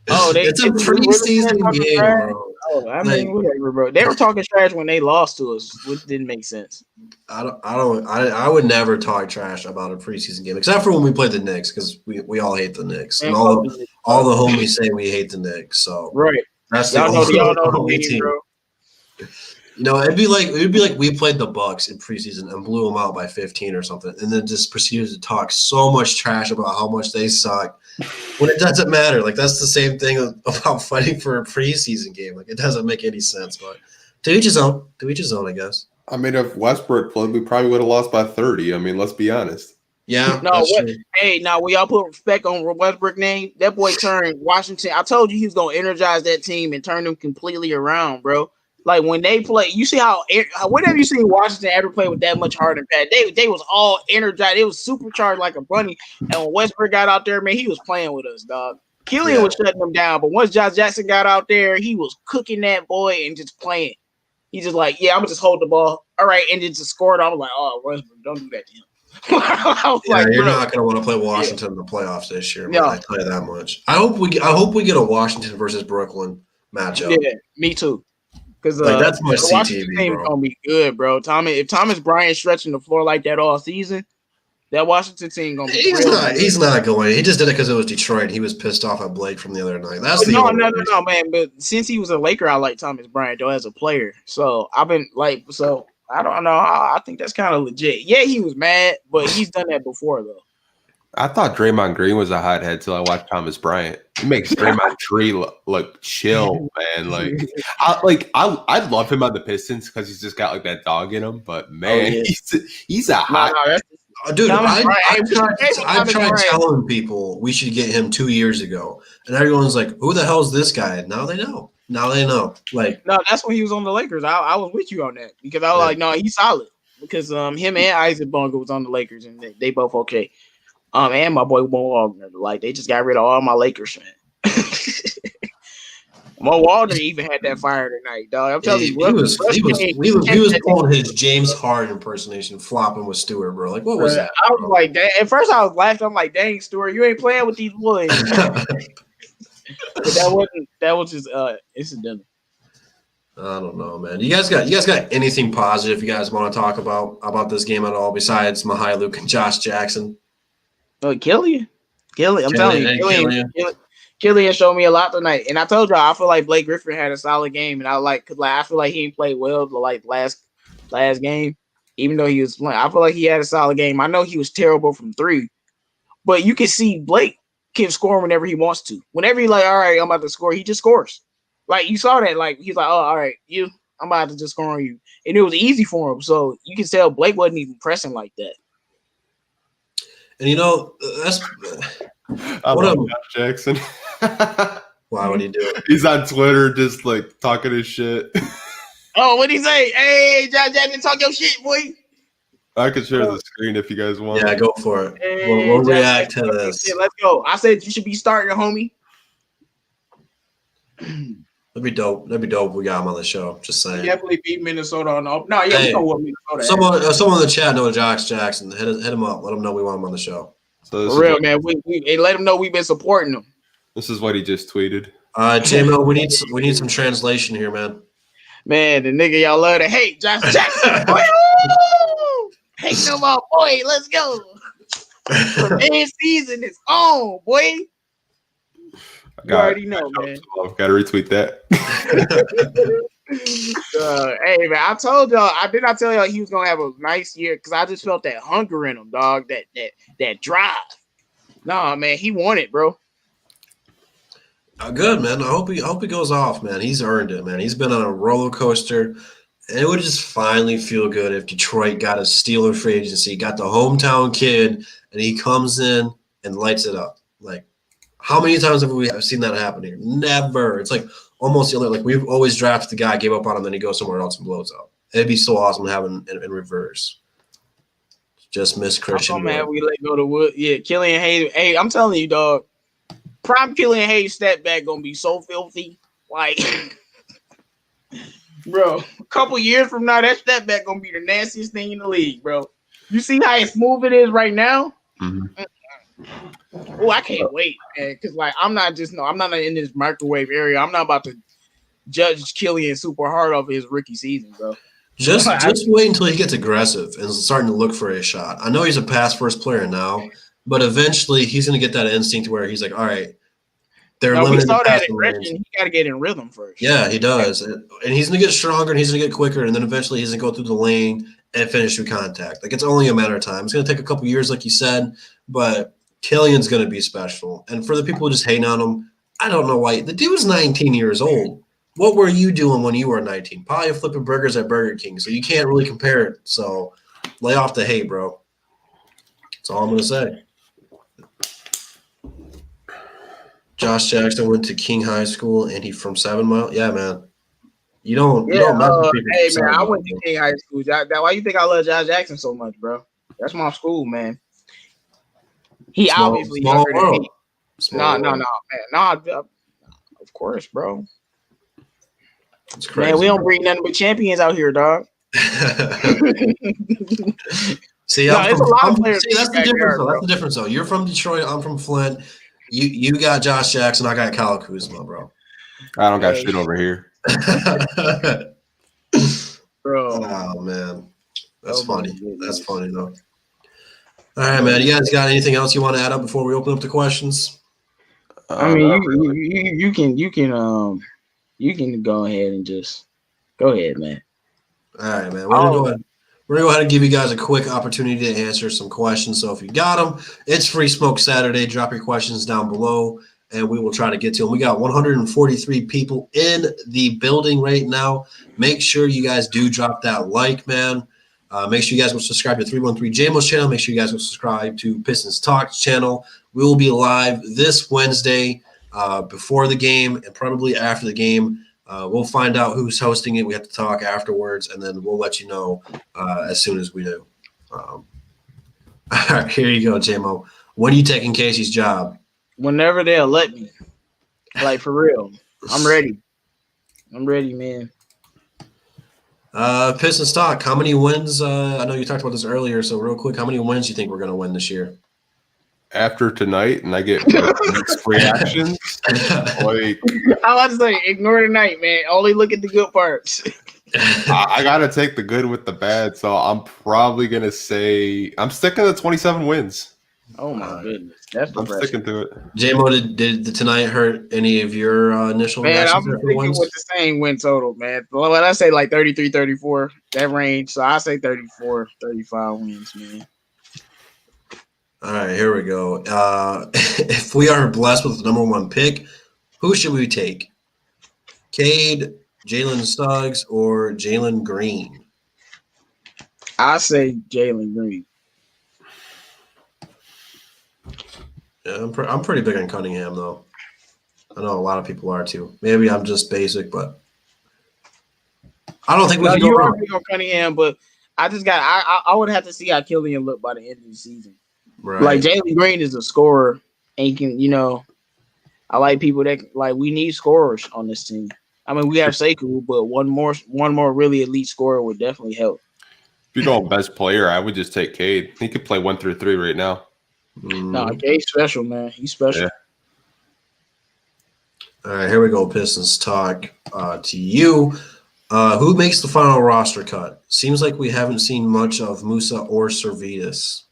It's a preseason game, bro. Oh, whatever, bro. They were talking trash when they lost to us, which didn't make sense. I would never talk trash about a preseason game, except for when we play the Knicks, because we all hate the Knicks, and all the homies say we hate the Knicks. So right, that's y'all know the only game, team. bro. It'd be like we played the Bucks in preseason and blew them out by 15 or something, and then just proceeded to talk so much trash about how much they suck when it doesn't matter. Like that's the same thing about fighting for a preseason game. Like it doesn't make any sense. But to each his own. To each his own, I guess. I mean, if Westbrook played, we probably would have lost by 30. I mean, let's be honest. Yeah. Now will y'all put respect on Westbrook's name? That boy turned Washington. I told you he was gonna energize that team and turn them completely around, bro. Like when they play, you see how whenever you seen Washington ever play with that much heart and pad, they was all energized. It was supercharged like a bunny. And when Westbrook got out there, man, he was playing with us, dog. Killian was shutting them down, but once Josh Jackson got out there, he was cooking that boy and just playing. He's just like, yeah, I'm gonna just hold the ball, all right, and then just scored. I was like, oh, Westbrook, don't do that to him. You're not gonna want to play Washington in the playoffs this year. Man, I tell you that much. I hope we get a Washington versus Brooklyn matchup. Yeah, me too. Because that's my Washington team is gonna be good, bro. If Thomas Bryant stretching the floor like that all season, That Washington team gonna be He's real. not. He's not going. He just did it because it was Detroit. He was pissed off at Blake from the other night. That's the No, only reason. man. But since he was a Laker, I like Thomas Bryant though as a player. So I've been like, so I don't know. I think that's kind of legit. Yeah, he was mad, but he's done that before though. I thought Draymond Green was a hothead till I watched Thomas Bryant. It makes Draymond Green look chill, man. I love him on the Pistons because he's just got like that dog in him. But man, he's a hot. Dude, Thomas I've tried Bryant. telling people we should get him 2 years ago, and everyone's like, "Who the hell's this guy?" Now they know. Like, No, that's when he was on the Lakers. I was with you on that because I was like, no, he's solid because him and Isaac Bonga was on the Lakers and they both okay. And my boy Mo Wagner, like they just got rid of all my Lakers fans. Mo Wagner even had that fire tonight, dog. I'm telling he you, was pulling his James Harden impersonation, flopping with Stewart, bro. Like, what was that? I was like, at first I was laughing. I'm like, dang, Stewart, you ain't playing with these boys. But that was just incidental. I don't know, man. You guys got anything positive you guys want to talk about this game at all besides Luke and Josh Jackson? Killian. I'm telling you, Killian showed me a lot tonight, and I told y'all I feel like Blake Griffin had a solid game, and I feel like he didn't play well like last game, even though he was playing. I feel like he had a solid game. I know he was terrible from three, but you can see Blake can score whenever he wants to. Whenever he's like, all right, I'm about to score, he just scores. Like you saw that, like he's like, oh, all right, I'm about to just score on you, and it was easy for him. So you can tell Blake wasn't even pressing like that. And that's I love Josh Jackson. why would he do it? He's on Twitter just like talking his shit. Oh, what'd he say? Hey, Josh Jackson, talk your shit, boy. I could share the screen if you guys want. Yeah, go for it. Hey, We'll react to this. Let's go. I said you should be starting, homie. That'd be dope. If we got him on the show. Just saying. Definitely beat Minnesota on the. No, yeah, we know what Minnesota. Someone in the chat know Josh Jackson. Hit him up. Let him know we want him on the show. So for real, man. We let him know we've been supporting him. This is what he just tweeted. JMO, we need some translation here, man. Man, the nigga y'all love to hate Josh Jackson. Hate no more, boy. Let's go. The season is on, boy. You already know, man. I've got to retweet that. Hey, man, I told y'all. I did not tell y'all he was gonna have a nice year because I just felt that hunger in him, dog. That drive. Nah, man, he won it, bro. Good, man. I hope he goes off, man. He's earned it, man. He's been on a roller coaster, and it would just finally feel good if Detroit got a Steeler free agency, got the hometown kid, and he comes in and lights it up. Like, how many times have we seen that happen here? Never. It's like almost the other. Like we've always drafted the guy, gave up on him, then he goes somewhere else and blows up. It'd be so awesome to have in reverse. Just miss Christian. Oh man, we let go to Wood. Yeah, Killian Hayes. Hey, I'm telling you, dog. Prime Killian Hayes step back gonna be so filthy. Like, bro, a couple years from now, that step back gonna be the nastiest thing in the league, bro. You see how smooth it is right now? Mm-hmm. Oh, I can't wait, man. Because like I'm not in this microwave area. I'm not about to judge Killian super hard off his rookie season, bro. Just wait until he gets aggressive and starting to look for a shot. I know he's a pass first player now, but eventually he's going to get that instinct where he's like, all right, they're limited. We saw that aggression. He got to get in rhythm first. Yeah, he does, and he's going to get stronger and he's going to get quicker, and then eventually he's going to go through the lane and finish through contact. Like it's only a matter of time. It's going to take a couple years, like you said, but Killian's going to be special. And for the people who just hating on him, I don't know why. The dude's 19 years old. What were you doing when you were 19? Probably flipping burgers at Burger King. So you can't really compare it. So lay off the hate, bro. That's all I'm going to say. Josh Jackson went to King High School, and he's from 7 Mile. Yeah, man. You don't mess with people. Hey, man, I went to King High School. Why you think I love Josh Jackson so much, bro? That's my school, man. He obviously younger than me. No, man. No, of course, bro. It's crazy. Man, we don't bring nothing but champions out here, dog. See, that's the difference. That's the difference, though. You're from Detroit. I'm from Flint. You got Josh Jackson. I got Kyle Kuzma, bro. I don't got shit over here, bro. Oh man, that's funny. That's funny though. All right, man. You guys got anything else you want to add up before we open up the questions? I mean, you can go ahead and just go ahead, man. All right, man. We're gonna go ahead and give you guys a quick opportunity to answer some questions. So if you got them, it's Free Smoke Saturday. Drop your questions down below, and we will try to get to them. We got 143 people in the building right now. Make sure you guys do drop that like, man. Make sure you guys will subscribe to 313 JMO's channel. Make sure you guys will subscribe to Pistons Talk channel. We will be live this Wednesday before the game and probably after the game. We'll find out who's hosting it. We have to talk afterwards, and then we'll let you know as soon as we do. All right, here you go, JMO. When are you taking Casey's job? Whenever they'll let me. Like, for real. I'm ready. I'm ready, man. Pistons Talk, how many wins? I know you talked about this earlier, so real quick, how many wins do you think we're going to win this year? After tonight, and I get mixed reactions. Like, I was to say, ignore the night, man. Only look at the good parts. I got to take the good with the bad, so I'm probably going to say I'm sticking to 27 wins. Oh, my goodness. That's I'm depressing. sticking to it. JMO, did tonight hurt any of your initial Man, I'm reactions? sticking with the same win total, man. Well, when I say like 33, 34, that range, so I say 34, 35 wins, man. All right, here we go. If we are blessed with the number one pick, who should we take? Cade, Jalen Suggs, or Jalen Green? I say Jalen Green. Yeah, I'm pretty big on Cunningham, though. I know a lot of people are, too. Maybe I'm just basic, but I don't think we can go you are wrong. big on Cunningham, but I just got I would have to see how Killian look by the end of the season. Right. Like Jalen Green is a scorer, and he can, I like people that like we need scorers on this team. I mean, we have Sekou, but one more really elite scorer would definitely help. If you go best player, I would just take Cade. He could play 1 through 3 right now. No, Cade's special, man. He's special. Yeah. All right, here we go. Pistons Talk to you. Who makes the final roster cut? Seems like we haven't seen much of Musa or Servetus.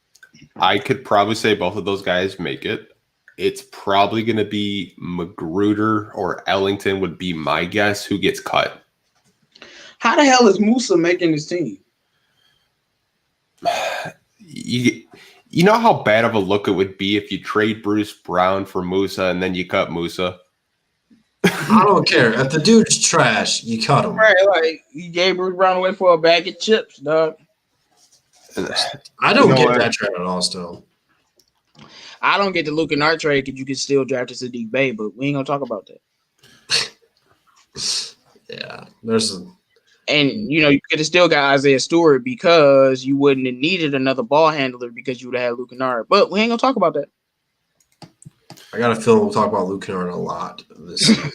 I could probably say both of those guys make it. It's probably going to be Magruder or Ellington would be my guess who gets cut. How the hell is Musa making this team? You know how bad of a look it would be if you trade Bruce Brown for Musa and then you cut Musa? I don't care. If the dude's trash, you cut him. Right, like you gave Bruce Brown away for a bag of chips, dog. I don't get that trade at all still. I don't get the Luke and Art trade because you can still draft a Sadiq Bey, but we ain't gonna talk about that. Yeah, and you could have still got Isaiah Stewart because you wouldn't have needed another ball handler because you would have had Luke and Art. But we ain't gonna talk about that. I got a feeling we'll talk about Luke Kennard a lot this season.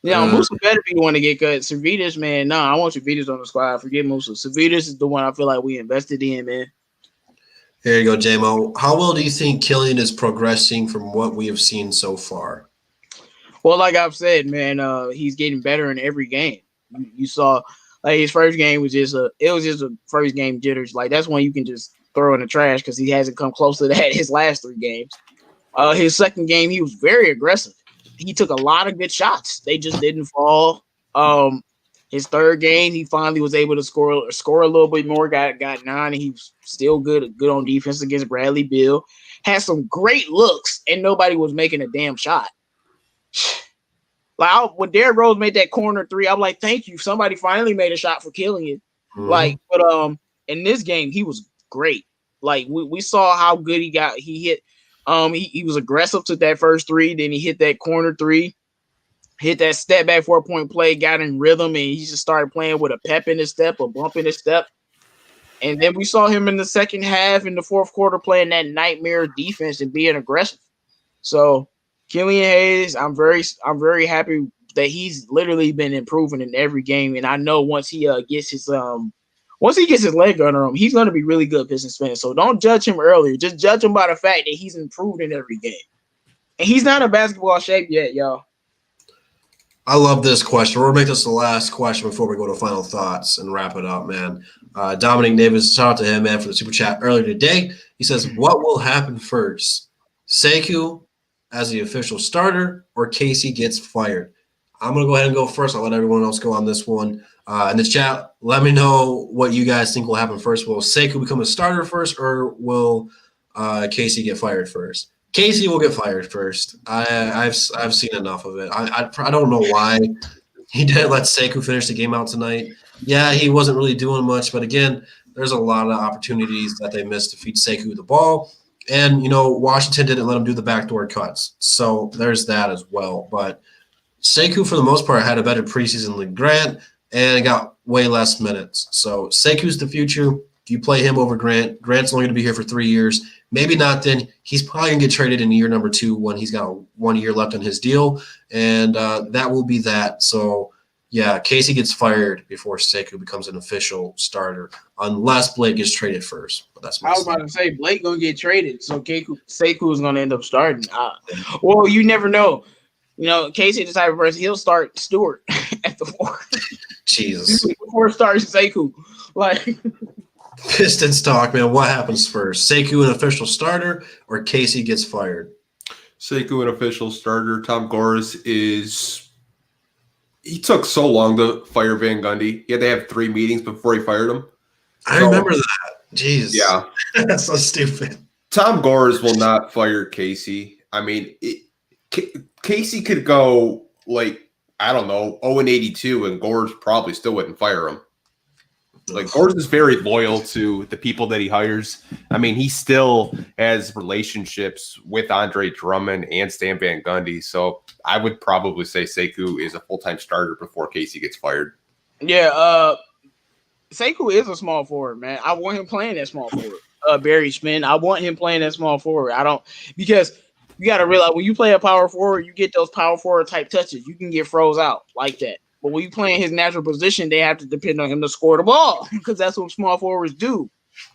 Musa better be the one to get cut. Servetus, man, no, I want Servetus on the squad. Forget Musa. Servetus is the one I feel like we invested in, man. Here you go, JMO. How well do you think Killian is progressing from what we have seen so far? Well, like I've said, man, he's getting better in every game. You saw, like his first game was just a first game jitters. Like that's one you can just throw in the trash because he hasn't come close to that his last 3 games. His second game, he was very aggressive. He took a lot of good shots. They just didn't fall. His third game, he finally was able to score a little bit more. Got 9, and he was still good on defense against Bradley Beal. Had some great looks, and nobody was making a damn shot. Like when Derrick Rose made that corner 3, I'm like, thank you. Somebody finally made a shot for Killian. Mm-hmm. Like, but in this game, he was great. Like we saw how good he got. He hit. He was aggressive to that first 3. Then he hit that corner 3. Hit that step back 4-point play, got in rhythm, and he just started playing with a pep in his step, a bump in his step. And then we saw him in the second half, in the fourth quarter, playing that nightmare defense and being aggressive. So, Killian Hayes, I'm very happy that he's literally been improving in every game. And I know once he gets his leg under him, he's going to be really good Pistons fan. So don't judge him earlier. Just judge him by the fact that he's improved in every game. And he's not in basketball shape yet, y'all. I love this question. We'll make this the last question before we go to final thoughts and wrap it up, man. Dominic Davis, shout out to him, man, for the super chat earlier today. He says, what will happen first? Sekou as the official starter or Casey gets fired? I'm going to go ahead and go first. I'll let everyone else go on this one. In the chat, let me know what you guys think will happen first. Will Sekou become a starter first, or will Casey get fired first? Casey will get fired first. I've seen enough of it. I don't know why he didn't let Sekou finish the game out tonight. Yeah, he wasn't really doing much, but again, there's a lot of opportunities that they missed to feed Sekou the ball. And, Washington didn't let him do the backdoor cuts. So there's that as well. But Sekou, for the most part, had a better preseason than Grant and got way less minutes. So Sekou's the future. If you play him over Grant, Grant's only going to be here for 3 years. Maybe not then. He's probably going to get traded in year number 2 when he's got 1 year left on his deal. And that will be that. So, yeah, Casey gets fired before Sekou becomes an official starter, unless Blake gets traded first. But that's I was about to say Blake gonna get traded, so Sekou is gonna end up starting. Well, you never know. Casey the type of person, he'll start Stewart at the 4. Jesus. Before starting Sekou. Like Pistons talk, man. What happens first? Sekou an official starter or Casey gets fired? Sekou an official starter. Tom Gores he took so long to fire Van Gundy. He had to have 3 meetings before he fired him. I remember that. Jeez. Yeah. That's so stupid. Tom Gores will not fire Casey. I mean, Casey could go, 0-82, and Gores probably still wouldn't fire him. Gores is very loyal to the people that he hires. I mean, he still has relationships with Andre Drummond and Stan Van Gundy. So I would probably say Sekou is a full-time starter before Casey gets fired. Yeah, Sekou is a small forward, man. I want him playing that small forward. Barry Spin, I want him playing that small forward. Because you got to realize when you play a power forward, you get those power forward type touches. You can get froze out like that. But when you play in his natural position, they have to depend on him to score the ball because that's what small forwards do.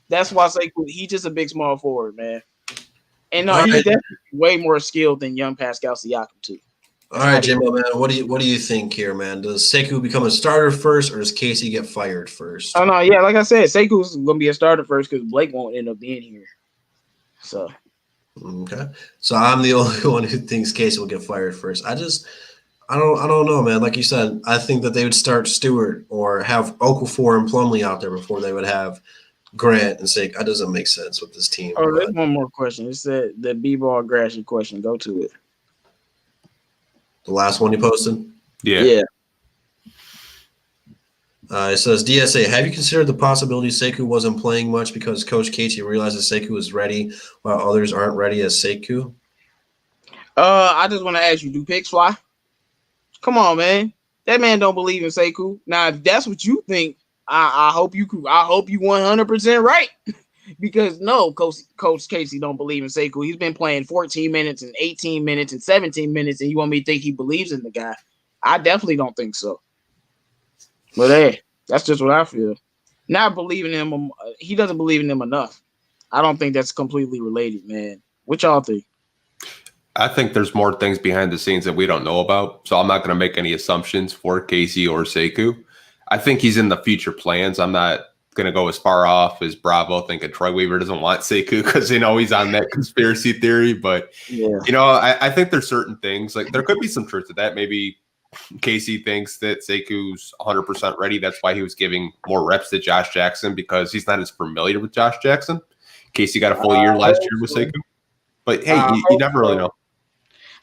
That's why Sekou, he's just a big small forward, man. And he's definitely way more skilled than young Pascal Siakam too. All right, Jimbo, man. What do you think here, man? Does Sekou become a starter first, or does Casey get fired first? Oh no, yeah, like I said, Sekou's gonna be a starter first because Blake won't end up being here. So okay, so I'm the only one who thinks Casey will get fired first. I don't know, man. Like you said, I think that they would start Stewart or have Okafor and Plumlee out there before they would have Grant and say that doesn't make sense with this team. Oh, there's one more question. It's the B-ball Grashy question. Go to it. The last one you posted? Yeah. It says, DSA, have you considered the possibility Sekou wasn't playing much because Coach Casey realizes Sekou is ready while others aren't ready as Sekou? I just want to ask you, do pigs fly? Come on, man. That man don't believe in Sekou. Now, if that's what you think, I hope you 100% right. Because no, Coach Casey don't believe in Sekou. He's been playing 14 minutes and 18 minutes and 17 minutes, and you want me to think he believes in the guy? I definitely don't think so. But hey, that's just what I feel. Not believing him, he doesn't believe in him enough. I don't think that's completely related, man. What y'all think? I think there's more things behind the scenes that we don't know about, so I'm not going to make any assumptions for Casey or Sekou. I think he's in the future plans. I'm not going to go as far off as Bravo thinking Troy Weaver doesn't want Sekou because, he's on that conspiracy theory. But, I think there's certain things. Like, there could be some truth to that. Maybe Casey thinks that Sekou's 100% ready. That's why he was giving more reps to Josh Jackson because he's not as familiar with Josh Jackson. Casey got a full year last year with Sekou. But, hey, you never really know.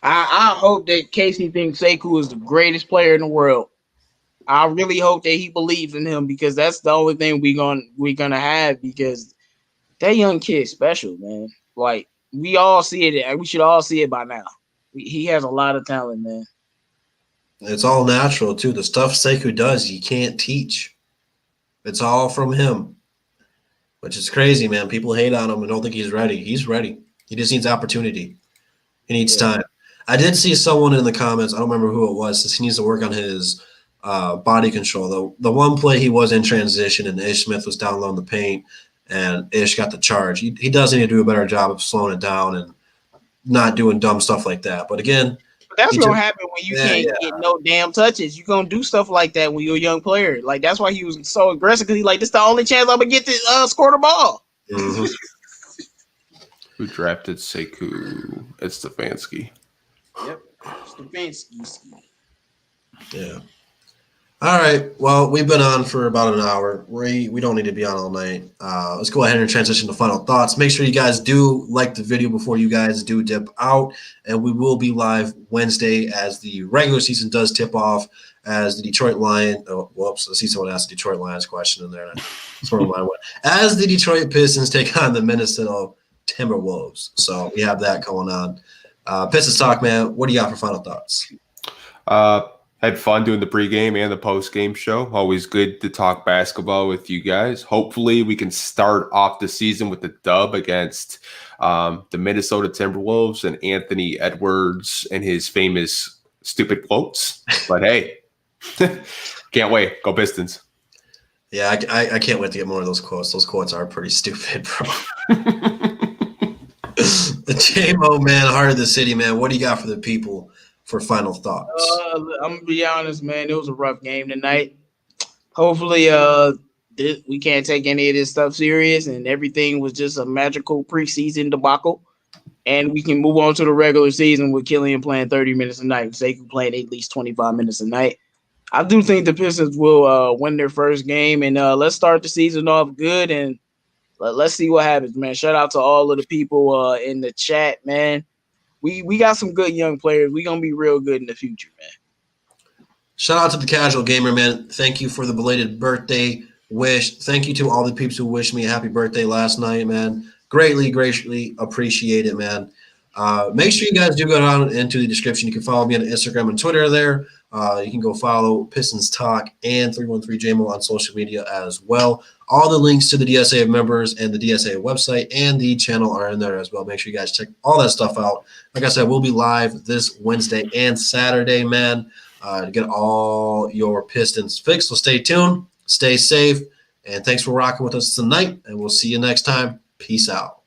I hope that Casey thinks Sekou is the greatest player in the world. I really hope that he believes in him because that's the only thing we're gonna have because that young kid's special, man. Like we all see it. We should all see it by now. He has a lot of talent, man. It's all natural too. The stuff Sekou does, you can't teach. It's all from him, which is crazy, man. People hate on him and don't think he's ready. He's ready. He just needs opportunity. He needs time. I did see someone in the comments. I don't remember who it was. Says he needs to work on his body control. The one play he was in transition and Ish Smith was down low in the paint and Ish got the charge. He does need to do a better job of slowing it down and not doing dumb stuff like that. But again, But that's He gonna took- happen when you Yeah, can't get no damn touches. You're gonna do stuff like that when you're a young player. Like that's why he was so aggressive because he's like, this is the only chance I'm gonna get to score the ball. Mhm. Who drafted Sekou? It's Stefanski. Yep. Stefanski. Yeah. All right. Well, we've been on for about an hour. We don't need to be on all night. Let's go ahead and transition to final thoughts. Make sure you guys do like the video before you guys do dip out. And we will be live Wednesday as the regular season does tip off as the Detroit Lions. Oh, whoops. I see someone asked the Detroit Lions question in there. That's where mine went. As the Detroit Pistons take on the Minnesota Timberwolves. So we have that going on. Pistons talk, man. What do you got for final thoughts? Had fun doing the pregame and the postgame show. Always good to talk basketball with you guys. Hopefully, we can start off the season with the dub against the Minnesota Timberwolves and Anthony Edwards and his famous stupid quotes. But hey, can't wait. Go Pistons. Yeah, I can't wait to get more of those quotes. Those quotes are pretty stupid, bro. The JMO, man, heart of the city, man. What do you got for the people for final thoughts? I'm gonna be honest, man. It was a rough game tonight. Hopefully, we can't take any of this stuff serious, and everything was just a magical preseason debacle, and we can move on to the regular season with Killian playing 30 minutes a night, Sekou playing at least 25 minutes a night. I do think the Pistons will win their first game, and let's start the season off good, and let's see what happens, man. Shout out to all of the people in the chat, man. We got some good young players. We're going to be real good in the future, man. Shout out to the casual gamer, man. Thank you for the belated birthday wish. Thank you to all the peeps who wished me a happy birthday last night, man. Greatly appreciate it, man. Make sure you guys do go down into the description. You can follow me on Instagram and Twitter there. You can go follow Pistons Talk and 313JMO on social media as well. All the links to the DSA members and the DSA website and the channel are in there as well. Make sure you guys check all that stuff out. Like I said, we'll be live this Wednesday and Saturday, man, to get all your Pistons fixed. So stay tuned, stay safe, and thanks for rocking with us tonight, and we'll see you next time. Peace out.